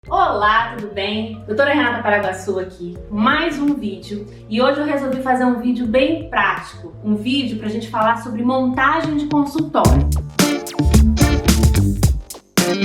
Olá, tudo bem? Doutora Renata Paraguaçu aqui, mais um vídeo. E hoje eu resolvi fazer um vídeo bem prático, um vídeo pra gente falar sobre montagem de consultório.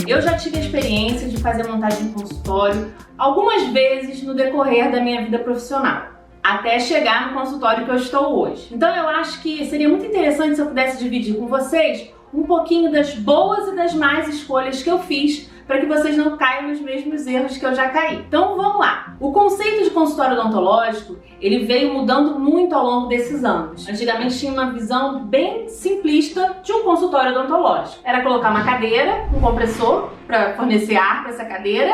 Eu já tive a experiência de fazer montagem de consultório algumas vezes no decorrer da minha vida profissional, até chegar no consultório que eu estou hoje. Então eu acho que seria muito interessante se eu pudesse dividir com vocês um pouquinho das boas e das más escolhas que eu fiz para que vocês não caiam nos mesmos erros que eu já caí. Então vamos lá! O conceito de consultório odontológico, ele veio mudando muito ao longo desses anos. Antigamente tinha uma visão bem simplista de um consultório odontológico. Era colocar uma cadeira, um compressor para fornecer ar para essa cadeira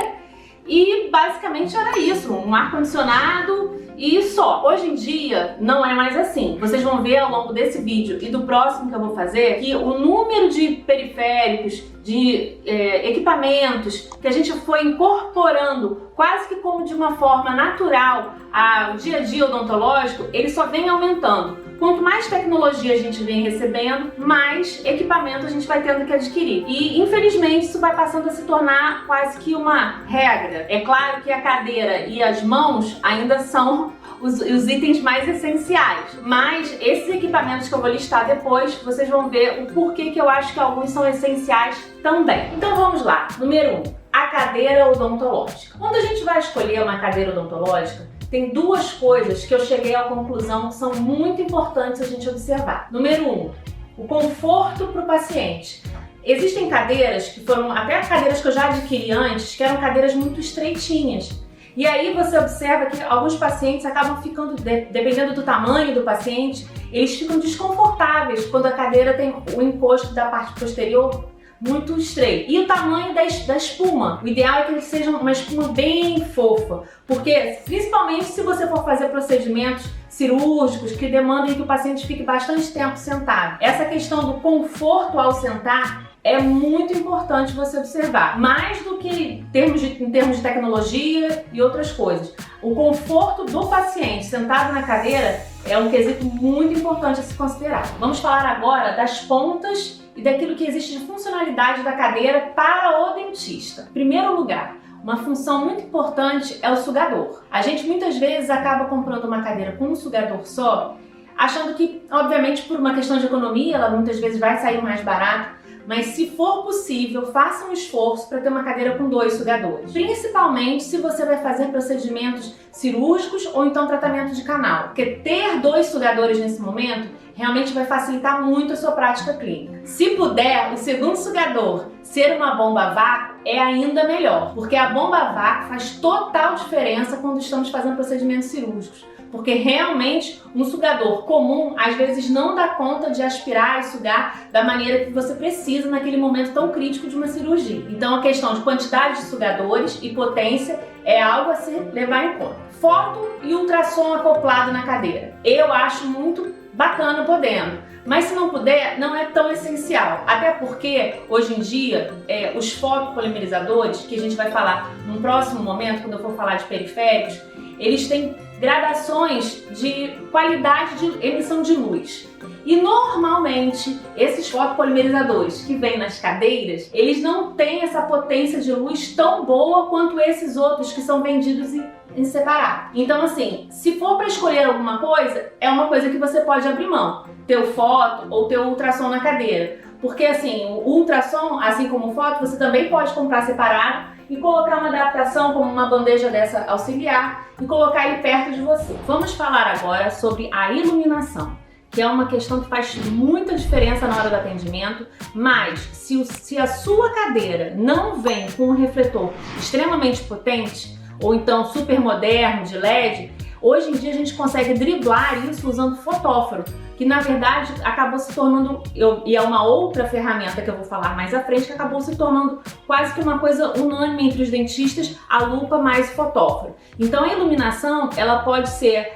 e basicamente era isso, um ar-condicionado e só. Hoje em dia não é mais assim. Vocês vão ver ao longo desse vídeo e do próximo que eu vou fazer que o número de periféricos, de equipamentos que a gente foi incorporando quase que como de uma forma natural ao dia a dia odontológico, ele só vem aumentando. Quanto mais tecnologia a gente vem recebendo, mais equipamento a gente vai tendo que adquirir. E infelizmente isso vai passando a se tornar quase que uma regra. É claro que a cadeira e as mãos ainda são os itens mais essenciais, mas esses equipamentos que eu vou listar depois, vocês vão ver o porquê que eu acho que alguns são essenciais também. Então vamos lá. Número 1, a cadeira odontológica. Quando a gente vai escolher uma cadeira odontológica, tem duas coisas que eu cheguei à conclusão que são muito importantes a gente observar. Número 1, o conforto para o paciente. Existem cadeiras que foram, até cadeiras que eu já adquiri antes, que eram cadeiras muito estreitinhas. E aí você observa que alguns pacientes acabam ficando, dependendo do tamanho do paciente, eles ficam desconfortáveis quando a cadeira tem o encosto da parte posterior muito estreito. E o tamanho da espuma. O ideal é que ele seja uma espuma bem fofa, porque principalmente se você for fazer procedimentos cirúrgicos que demandem que o paciente fique bastante tempo sentado. Essa questão do conforto ao sentar é muito importante você observar, mais do que em termos de tecnologia e outras coisas. O conforto do paciente sentado na cadeira é um quesito muito importante a se considerar. Vamos falar agora das pontas e daquilo que existe de funcionalidade da cadeira para o dentista. Em primeiro lugar, uma função muito importante é o sugador. A gente muitas vezes acaba comprando uma cadeira com um sugador só, achando que, obviamente, por uma questão de economia, ela muitas vezes vai sair mais barata. Mas se for possível, faça um esforço para ter uma cadeira com 2 sugadores. Principalmente se você vai fazer procedimentos cirúrgicos ou então tratamento de canal. Porque ter 2 sugadores nesse momento realmente vai facilitar muito a sua prática clínica. Se puder, o segundo sugador ser uma bomba a vácuo é ainda melhor. Porque a bomba a vácuo faz total diferença quando estamos fazendo procedimentos cirúrgicos. Porque realmente um sugador comum às vezes não dá conta de aspirar e sugar da maneira que você precisa naquele momento tão crítico de uma cirurgia. Então a questão de quantidade de sugadores e potência é algo a se levar em conta. Foto e ultrassom acoplado na cadeira. Eu acho muito bacana podendo, mas se não puder, não é tão essencial. Até porque hoje em dia os fotopolimerizadores, que a gente vai falar num próximo momento, quando eu for falar de periféricos, eles têm gradações de qualidade de emissão de luz. E normalmente esses fotopolimerizadores que vêm nas cadeiras, eles não têm essa potência de luz tão boa quanto esses outros que são vendidos em separado. Então assim, se for para escolher alguma coisa, é uma coisa que você pode abrir mão. Ter o foto ou ter o ultrassom na cadeira. Porque assim, o ultrassom, assim como o foto, você também pode comprar separado e colocar uma adaptação como uma bandeja dessa auxiliar e colocar ele perto de você. Vamos falar agora sobre a iluminação, que é uma questão que faz muita diferença na hora do atendimento, mas se a sua cadeira não vem com um refletor extremamente potente, ou então super moderno de LED, hoje em dia a gente consegue driblar isso usando fotóforo, que na verdade acabou se tornando, e é uma outra ferramenta que eu vou falar mais à frente, que acabou se tornando quase que uma coisa unânime entre os dentistas, a lupa mais fotóforo. Então a iluminação, ela pode ser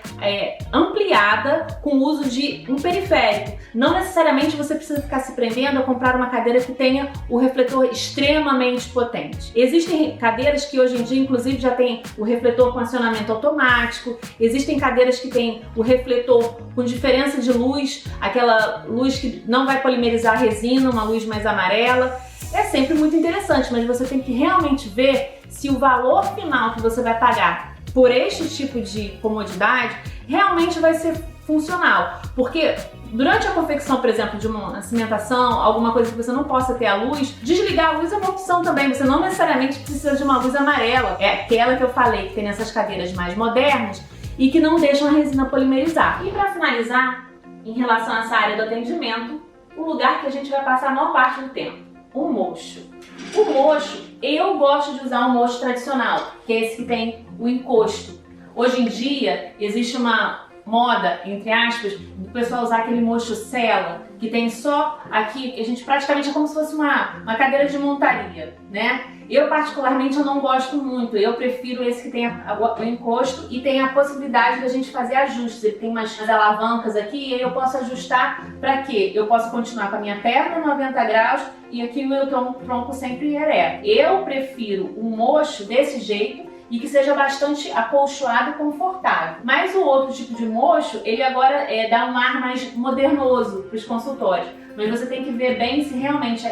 ampliada com o uso de um periférico. Não necessariamente você precisa ficar se prendendo a comprar uma cadeira que tenha o refletor extremamente potente. Existem cadeiras que hoje em dia inclusive já tem o refletor com acionamento automático, existem cadeiras que tem o refletor com diferença de luz, aquela luz que não vai polimerizar a resina, uma luz mais amarela. é sempre muito interessante, mas você tem que realmente ver se o valor final que você vai pagar por este tipo de comodidade realmente vai ser funcional. Porque durante a confecção, por exemplo, de uma cimentação, alguma coisa que você não possa ter a luz, desligar a luz é uma opção também. Você não necessariamente precisa de uma luz amarela. É aquela que eu falei que tem nessas cadeiras mais modernas e que não deixam a resina polimerizar. E para finalizar, em relação a essa área do atendimento, o lugar que a gente vai passar a maior parte do tempo, o mocho. O mocho, eu gosto de usar o mocho tradicional, que é esse que tem o encosto. Hoje em dia, existe uma moda, entre aspas, do pessoal usar aquele mocho sela, que tem só aqui, que a gente praticamente é como se fosse uma cadeira de montaria, né? Eu particularmente eu não gosto muito, eu prefiro esse que tem o encosto e tem a possibilidade da gente fazer ajustes. Ele tem umas alavancas aqui e aí eu posso ajustar para quê? Eu posso continuar com a minha perna 90 graus e aqui o meu tronco sempre ereto. Eu prefiro um mocho desse jeito e que seja bastante acolchoado e confortável. Mas o outro tipo de mocho, ele agora dá um ar mais modernoso para os consultórios. Mas você tem que ver bem se realmente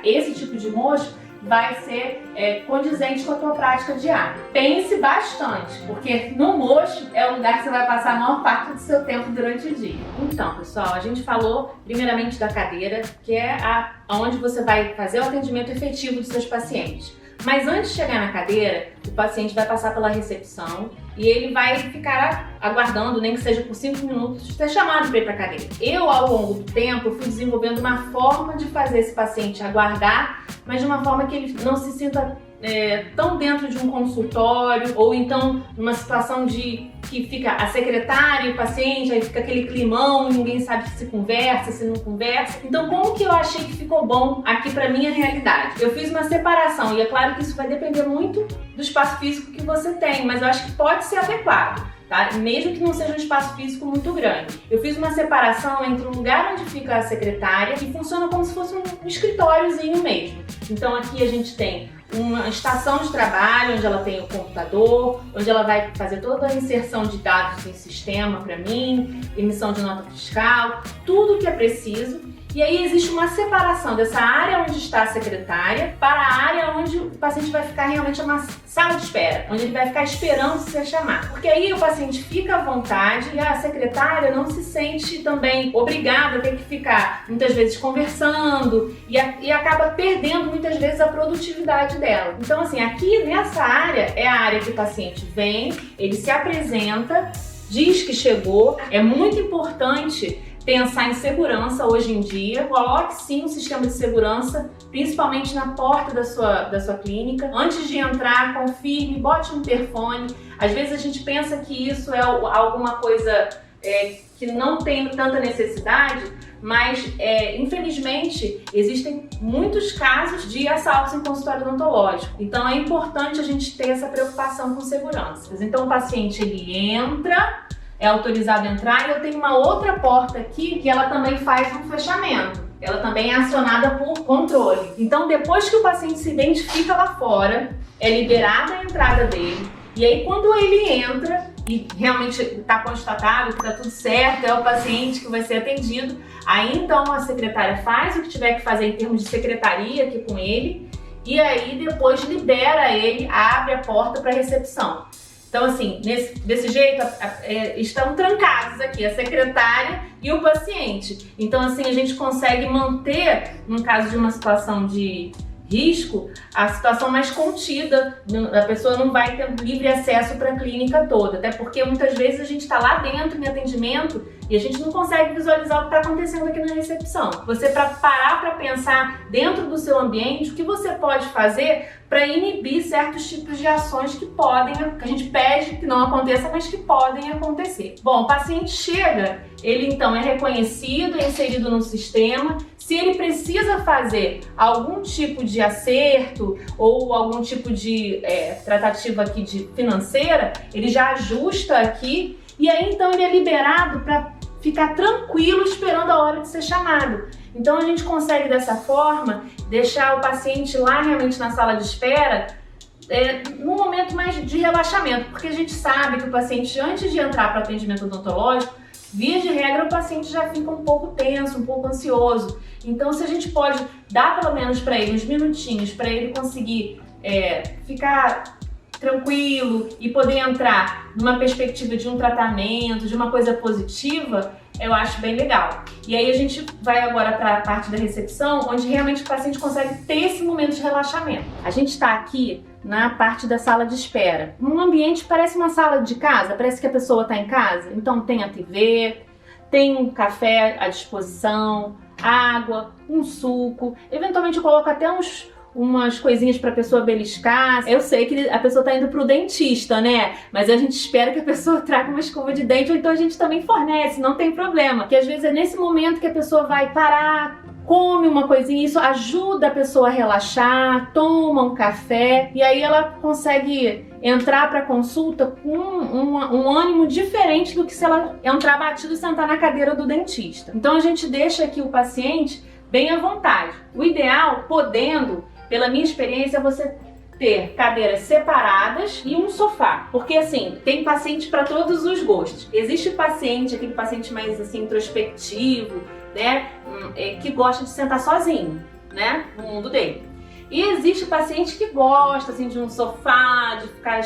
esse tipo de mocho vai ser condizente com a tua prática diária. Pense bastante, porque no mocho é o lugar que você vai passar a maior parte do seu tempo durante o dia. Então, pessoal, a gente falou primeiramente da cadeira, que é onde você vai fazer o atendimento efetivo dos seus pacientes. Mas antes de chegar na cadeira, o paciente vai passar pela recepção e ele vai ficar aguardando, nem que seja por 5 minutos, ser chamado para ir para a cadeira. Eu, ao longo do tempo, fui desenvolvendo uma forma de fazer esse paciente aguardar, mas de uma forma que ele não se sinta tão dentro de um consultório, ou então numa situação que fica a secretária e o paciente, aí fica aquele climão, ninguém sabe se conversa, se não conversa. Então, como que eu achei que ficou bom aqui pra minha realidade? Eu fiz uma separação, e é claro que isso vai depender muito do espaço físico que você tem, mas eu acho que pode ser adequado. Tá? Mesmo que não seja um espaço físico muito grande. Eu fiz uma separação entre o lugar onde fica a secretária, que funciona como se fosse um escritóriozinho mesmo. Então aqui a gente tem uma estação de trabalho, onde ela tem o computador, onde ela vai fazer toda a inserção de dados em sistema para mim, emissão de nota fiscal, tudo que é preciso. E aí existe uma separação dessa área onde está a secretária para a área onde o paciente vai ficar realmente uma sala de espera, onde ele vai ficar esperando ser chamado. Porque aí o paciente fica à vontade e a secretária não se sente também obrigada a ter que ficar muitas vezes conversando e acaba perdendo muitas vezes a produtividade dela. Então assim, aqui nessa área é a área que o paciente vem, ele se apresenta, diz que chegou. É muito importante pensar em segurança hoje em dia. Coloque sim um sistema de segurança, principalmente na porta da sua clínica. Antes de entrar, confirme, bote um interfone. Às vezes a gente pensa que isso é alguma coisa que não tem tanta necessidade, mas infelizmente existem muitos casos de assaltos em consultório odontológico. Então é importante a gente ter essa preocupação com segurança. Então o paciente ele entra, é autorizado a entrar, e eu tenho uma outra porta aqui que ela também faz um fechamento. Ela também é acionada por controle. Então, depois que o paciente se identifica lá fora, é liberada a entrada dele. E aí, quando ele entra e realmente está constatado que está tudo certo, é o paciente que vai ser atendido, aí então a secretária faz o que tiver que fazer em termos de secretaria aqui com ele, e aí depois libera ele, abre a porta para a recepção. Então, assim, desse jeito, estão trancados aqui a secretária e o paciente. Então, assim, a gente consegue manter, no caso de uma situação de risco, a situação mais contida. A pessoa não vai ter livre acesso para a clínica toda, até porque muitas vezes a gente está lá dentro em atendimento e a gente não consegue visualizar o que está acontecendo aqui na recepção. Você, para parar para pensar dentro do seu ambiente, o que você pode fazer para inibir certos tipos de ações que a gente pede que não aconteça, mas que podem acontecer. Bom, o paciente chega, ele então é reconhecido, é inserido no sistema. Se ele precisa fazer algum tipo de acerto ou algum tipo de tratativa aqui financeira, ele já ajusta aqui e aí então ele é liberado para ficar tranquilo esperando a hora de ser chamado. Então a gente consegue dessa forma deixar o paciente lá realmente na sala de espera num momento mais de relaxamento, porque a gente sabe que o paciente, antes de entrar para o atendimento odontológico, via de regra o paciente já fica um pouco tenso, um pouco ansioso. Então, se a gente pode dar pelo menos para ele uns minutinhos para ele conseguir ficar tranquilo e poder entrar numa perspectiva de um tratamento, de uma coisa positiva, eu acho bem legal. E aí a gente vai agora para a parte da recepção, onde realmente o paciente consegue ter esse momento de relaxamento. A gente está aqui na parte da sala de espera. Um ambiente parece uma sala de casa, parece que a pessoa está em casa. Então tem a TV, tem um café à disposição, água, um suco. Eventualmente eu coloco até umas coisinhas para a pessoa beliscar. Eu sei que a pessoa está indo para o dentista, né? Mas a gente espera que a pessoa traga uma escova de dente, ou então a gente também fornece, não tem problema. Porque às vezes é nesse momento que a pessoa vai parar, come uma coisinha, isso ajuda a pessoa a relaxar, toma um café e aí ela consegue entrar para a consulta com um ânimo diferente do que se ela entrar batido e sentar na cadeira do dentista. Então a gente deixa aqui o paciente bem à vontade. O ideal, podendo, pela minha experiência, é você ter cadeiras separadas e um sofá. Porque assim, tem paciente para todos os gostos. Existe paciente, aquele paciente mais assim introspectivo, né, que gosta de sentar sozinho, né, no mundo dele. E existe paciente que gosta assim de um sofá, de ficar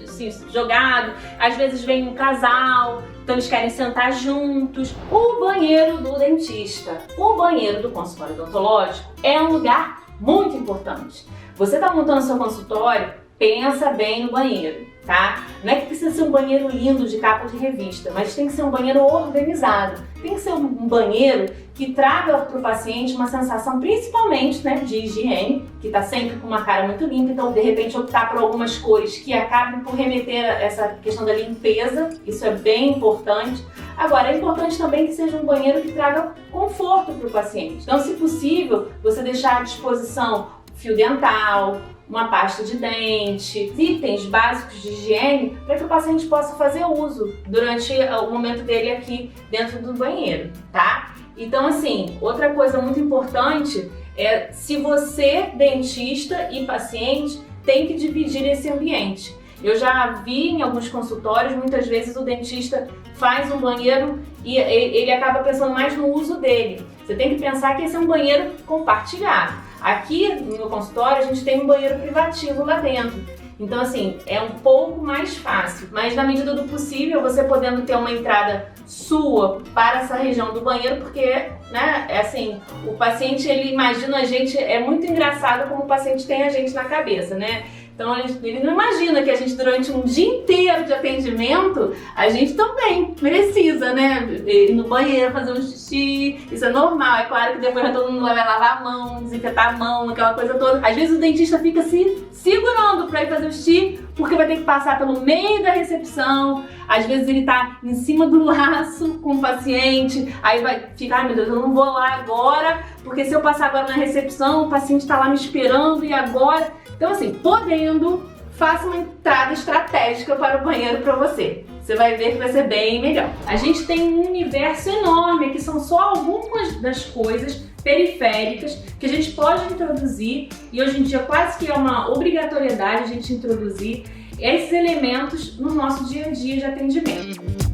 assim, jogado. Às vezes vem um casal, então eles querem sentar juntos. O banheiro do dentista, o banheiro do consultório odontológico é um lugar muito importante. Você está montando seu consultório, pensa bem no banheiro, tá? Não é que precisa ser um banheiro lindo de capa de revista, mas tem que ser um banheiro organizado. Tem que ser um banheiro que traga para o paciente uma sensação, principalmente, né, de higiene, que está sempre com uma cara muito limpa. Então, de repente, optar por algumas cores que acabem por remeter a essa questão da limpeza. Isso é bem importante. Agora, é importante também que seja um banheiro que traga conforto para o paciente. Então, se possível, você deixar à disposição fio dental, uma pasta de dente, itens básicos de higiene para que o paciente possa fazer uso durante o momento dele aqui dentro do banheiro, tá? Então, assim, outra coisa muito importante é se você, dentista e paciente, tem que dividir esse ambiente. Eu já vi em alguns consultórios, muitas vezes o dentista faz um banheiro e ele acaba pensando mais no uso dele. Você tem que pensar que esse é um banheiro compartilhado. Aqui no meu consultório a gente tem um banheiro privativo lá dentro. Então assim, é um pouco mais fácil, mas na medida do possível você podendo ter uma entrada sua para essa região do banheiro, porque, né, é assim, o paciente ele imagina a gente, é muito engraçado como o paciente tem a gente na cabeça, né? Então ele não imagina que a gente durante um dia inteiro de atendimento, a gente também precisa, né, ir no banheiro, fazer um xixi, isso é normal. É claro que depois todo mundo vai lavar a mão, desinfetar a mão, aquela coisa toda. Às vezes o dentista fica se segurando para ir fazer o xixi, porque vai ter que passar pelo meio da recepção. Às vezes ele tá em cima do laço com o paciente, aí vai ficar, ai meu Deus, eu não vou lá agora, porque se eu passar agora na recepção, o paciente tá lá me esperando e agora... Então assim, podendo, faça uma entrada estratégica para o banheiro para você. Você vai ver que vai ser bem melhor. A gente tem um universo enorme, que são só algumas das coisas periféricas que a gente pode introduzir, e hoje em dia quase que é uma obrigatoriedade a gente introduzir esses elementos no nosso dia a dia de atendimento.